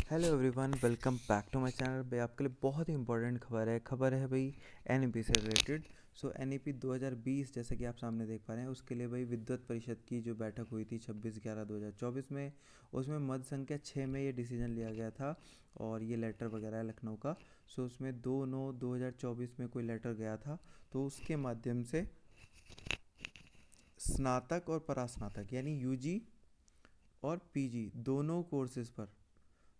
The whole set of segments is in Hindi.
Hello everyone, welcome back to my channel. भाई आपके लिए बहुत ही इंपॉर्टेंट खबर है भाई एनईपी से रिलेटेड। सो एनईपी 2020 जैसे कि आप सामने देख पा रहे हैं, उसके लिए भाई विद्वत परिषद की जो बैठक हुई थी 26/11/2024 में, उसमें मत संख्या 6 में ये डिसीजन लिया गया था। और ये लेटर वगैरह है लखनऊ का। सो उसमें 2/9/2024 में कोई लेटर गया था, तो उसके माध्यम से स्नातक और परास्नातक यानी यूजी और पीजी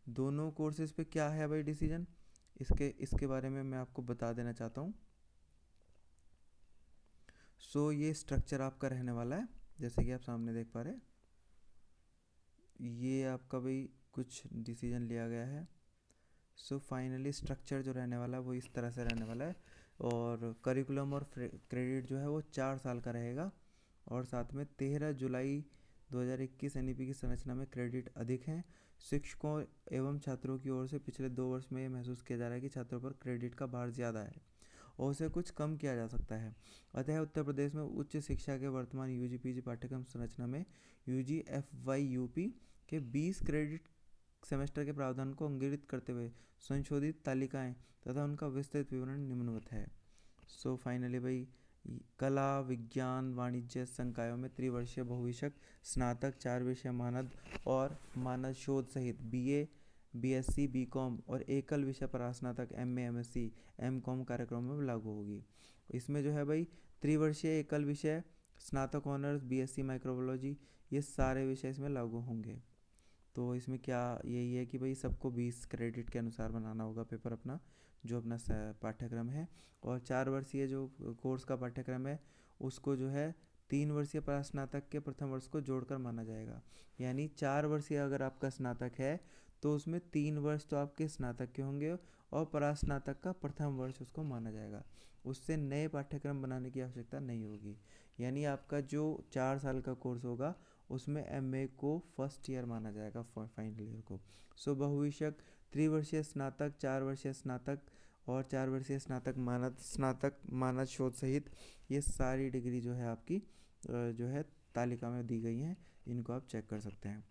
दोनों कोर्सेज पे क्या है भाई डिसीजन, इसके इसके बारे में मैं आपको बता देना चाहता हूँ। सो ये स्ट्रक्चर आपका रहने वाला है, जैसे कि आप सामने देख पा रहे हैं। ये आपका भाई कुछ डिसीजन लिया गया है। सो फाइनली स्ट्रक्चर जो रहने वाला है वो इस तरह से रहने वाला है। और करिकुलम और क्रेडिट जो है वो 4 साल का रहेगा। और साथ में 13 जुलाई 2021 एनईपी की संरचना में क्रेडिट अधिक हैं। शिक्षकों एवं छात्रों की ओर से पिछले 2 वर्ष में ये महसूस किया जा रहा है कि छात्रों पर क्रेडिट का भार ज़्यादा है और उसे कुछ कम किया जा सकता है। अतः उत्तर प्रदेश में उच्च शिक्षा के वर्तमान यूजी पीजी पाठ्यक्रम संरचना में यूजी एफ वाई यूपी के 20 क्रेडिट सेमेस्टर के प्रावधान को अंगित करते हुए संशोधित तालिकाएं तथा उनका विस्तृत विवरण निम्नवत है। सो फाइनली भाई कला विज्ञान वाणिज्य संकायों में त्रिवर्षीय बहुविषयक स्नातक 4 विषय मानद और मानद शोध सहित बीए बीएससी बीकॉम और एकल विषय परास्नातक एमए एमएससी एमकॉम कार्यक्रमों में लागू होगी। इसमें जो है भाई त्रिवर्षीय एकल विषय स्नातक ऑनर्स बीएससी माइक्रोबायोलॉजी ये सारे विषय इसमें लागू होंगे। तो इसमें क्या यही है कि भाई सबको 20 क्रेडिट के अनुसार बनाना होगा पेपर अपना, जो अपना पाठ्यक्रम है। और 4 वर्षीय जो कोर्स का पाठ्यक्रम है उसको जो है 3 वर्षीय परास्नातक के प्रथम वर्ष को जोड़कर माना जाएगा। यानी 4 वर्षीय अगर आपका स्नातक है तो उसमें 3 वर्ष तो आपके स्नातक के होंगे और परास्नातक का प्रथम वर्ष उसको माना जाएगा। उससे नए पाठ्यक्रम बनाने की आवश्यकता नहीं होगी। यानी आपका जो 4 साल का कोर्स होगा उसमें एमए को फर्स्ट ईयर माना जाएगा, फाइनल ईयर को। सो बहुविषयक त्रिवर्षीय स्नातक 4 वर्षीय स्नातक और 4 वर्षीय स्नातक मानद शोध सहित ये सारी डिग्री जो है आपकी जो है तालिका में दी गई हैं। इनको आप चेक कर सकते हैं।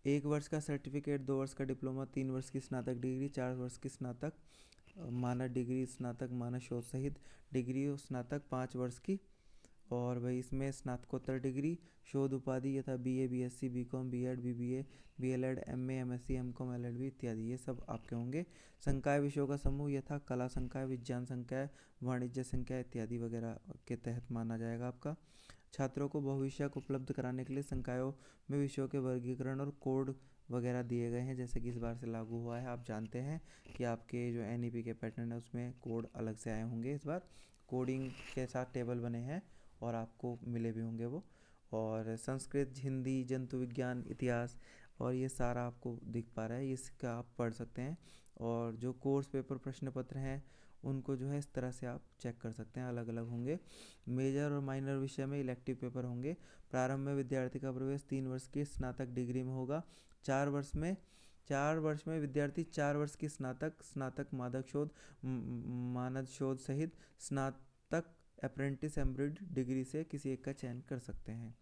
1 वर्ष का सर्टिफिकेट, 2 वर्ष का डिप्लोमा, 3 वर्ष की स्नातक डिग्री, 4 वर्ष की स्नातक मानद डिग्री, स्नातक मानद शोध सहित डिग्री स्नातक 5 वर्ष की। और भाई इसमें स्नातकोत्तर डिग्री शोध उपाधि यथा BA BSc BCom BEd BBA BLEd MA MSc MCom LLB इत्यादि ये सब आपके होंगे। संकाय विषयों का समूह यथा कला संकाय विज्ञान संकाय वाणिज्य संकाय इत्यादि वगैरह के तहत माना जाएगा आपका। छात्रों को बहुविषयक उपलब्ध कराने के लिए संकायों में विषयों के वर्गीकरण और कोड वगैरह दिए गए हैं, जैसे कि इस बार से लागू हुआ है। आप जानते हैं कि आपके जो एनईपी के पैटर्न है उसमें कोड अलग से आए होंगे। इस बार कोडिंग के साथ टेबल बने हैं और आपको मिले भी होंगे वो। और संस्कृत हिंदी जंतु विज्ञान इतिहास और ये सारा आपको दिख पा रहा है, इसका आप पढ़ सकते हैं। और जो कोर्स पेपर प्रश्न पत्र हैं उनको जो है इस तरह से आप चेक कर सकते हैं, अलग अलग होंगे। मेजर और माइनर विषय में इलेक्टिव पेपर होंगे। प्रारंभ में विद्यार्थी का प्रवेश 3 वर्ष की स्नातक डिग्री में होगा। 4 वर्ष में विद्यार्थी 4 वर्ष की स्नातक मादक शोध मानद शोध सहित स्नातक अप्रेंटिस एम्ब्रिड डिग्री से किसी एक का चयन कर सकते हैं।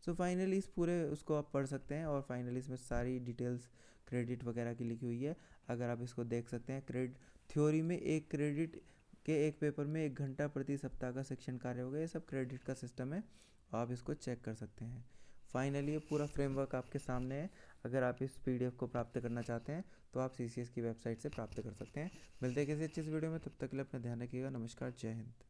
सो फाइनली इस पूरे उसको आप पढ़ सकते हैं और फाइनली इसमें सारी डिटेल्स क्रेडिट वगैरह की लिखी हुई है। अगर आप इसको देख सकते हैं, क्रेडिट थ्योरी में 1 क्रेडिट के एक पेपर में 1 घंटा प्रति सप्ताह का शिक्षण कार्य होगा। ये सब क्रेडिट का सिस्टम है, आप इसको चेक कर सकते हैं। फाइनली ये पूरा फ्रेमवर्क आपके सामने है। अगर आप इस पीडीएफ को प्राप्त करना चाहते हैं तो आप सीसीएस की वेबसाइट से प्राप्त कर सकते हैं। मिलते हैं किसी अच्छी वीडियो में, तब तक के लिए अपना ध्यान रखिएगा। नमस्कार, जय हिंद।